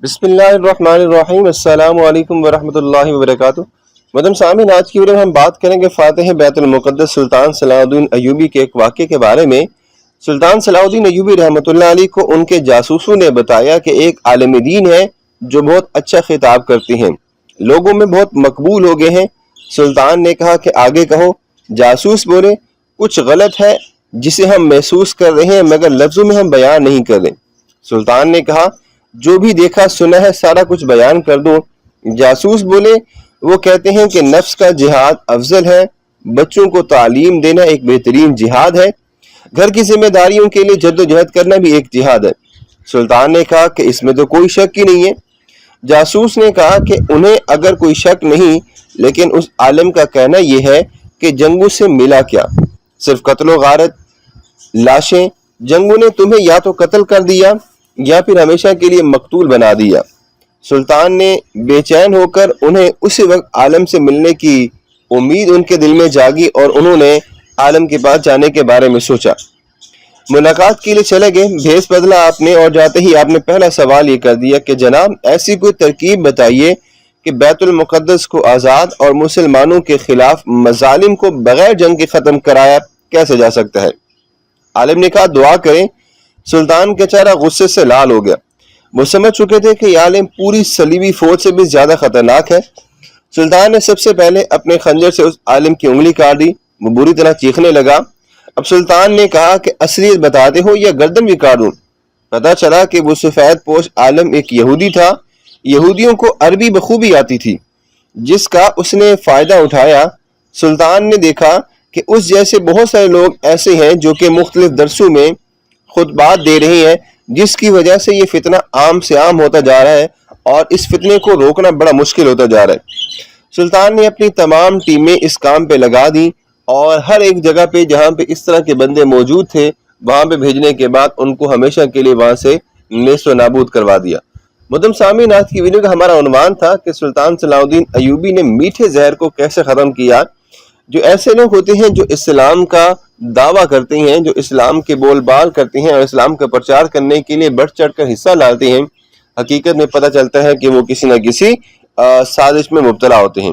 بسم اللہ الرحمن الرحیم۔ السلام علیکم ورحمۃ اللہ وبرکاتہ۔ مدم سامعین، آج کی ویڈیو میں ہم بات کریں گے فاتح بیت المقدس سلطان صلاح الدین ایوبی کے ایک واقعے کے بارے میں۔ سلطان صلاح الدین ایوبی رحمۃ اللہ علیہ کو ان کے جاسوسوں نے بتایا کہ ایک عالم دین ہے جو بہت اچھا خطاب کرتے ہیں، لوگوں میں بہت مقبول ہو گئے ہیں۔ سلطان نے کہا کہ آگے کہو۔ جاسوس بولے کچھ غلط ہے جسے ہم محسوس کر رہے ہیں مگر لفظوں میں ہم بیان نہیں کر رہے۔ سلطان نے کہا جو بھی دیکھا سنا ہے سارا کچھ بیان کر دو۔ جاسوس بولے وہ کہتے ہیں کہ نفس کا جہاد افضل ہے، بچوں کو تعلیم دینا ایک بہترین جہاد ہے، گھر کی ذمہ داریوں کے لیے جدوجہد کرنا بھی ایک جہاد ہے۔ سلطان نے کہا کہ اس میں تو کوئی شک ہی نہیں ہے۔ جاسوس نے کہا کہ انہیں اگر کوئی شک نہیں، لیکن اس عالم کا کہنا یہ ہے کہ جنگوں سے ملا کیا؟ صرف قتل و غارت، لاشیں۔ جنگوں نے تمہیں یا تو قتل کر دیا یا پھر ہمیشہ کے لیے مقتول بنا دیا۔ سلطان نے بے چین ہو کر انہیں اسی وقت عالم سے ملنے کی امید ان کے دل میں جاگی اور انہوں نے عالم کے پاس جانے کے بارے میں سوچا۔ ملاقات کے لیے چلے گئے، بھیس بدلا آپ نے اور جاتے ہی آپ نے پہلا سوال یہ کر دیا کہ جناب ایسی کوئی ترکیب بتائیے کہ بیت المقدس کو آزاد اور مسلمانوں کے خلاف مظالم کو بغیر جنگ کے ختم کرایا کیسے جا سکتا ہے؟ عالم نے کہا دعا کریں۔ سلطان کا چہرہ غصے سے لال ہو گیا۔ وہ سمجھ چکے تھے کہ یہ عالم پوری صلیبی فوج سے بھی زیادہ خطرناک ہے۔ سلطان نے سب سے پہلے اپنے خنجر سے اس عالم کی انگلی کاٹ دی۔ وہ بری طرح چیخنے لگا۔ اب سلطان نے کہا کہ اصلیت بتاتے ہو یا گردن بھی کاٹ دوں؟ پتہ چلا کہ وہ سفید پوش عالم ایک یہودی تھا۔ یہودیوں کو عربی بخوبی آتی تھی جس کا اس نے فائدہ اٹھایا۔ سلطان نے دیکھا کہ اس جیسے بہت سارے لوگ ایسے ہیں جو کہ مختلف درسوں میں خطبات دے رہے ہیں، جس کی وجہ سے یہ فتنہ عام سے عام ہوتا جا رہا ہے اور اس فتنے کو روکنا بڑا مشکل ہوتا جا رہا ہے۔ سلطان نے اپنی تمام ٹیمیں اس کام پہ لگا دیں اور ہر ایک جگہ پہ جہاں پہ اس طرح کے بندے موجود تھے وہاں پہ بھیجنے کے بعد ان کو ہمیشہ کے لیے وہاں سے نیست و نابود کروا دیا۔ مدم سامعین، آج کی ویڈیو کا ہمارا عنوان تھا کہ سلطان صلاح الدین ایوبی نے میٹھے زہر کو کیسے ختم کیا۔ جو ایسے لوگ ہوتے ہیں جو اسلام کا دعویٰ کرتے ہیں، جو اسلام کے بول بال کرتے ہیں اور اسلام کا پرچار کرنے کے لیے بڑھ چڑھ کر حصہ لاتے ہیں، حقیقت میں پتہ چلتا ہے کہ وہ کسی نہ کسی سازش میں مبتلا ہوتے ہیں۔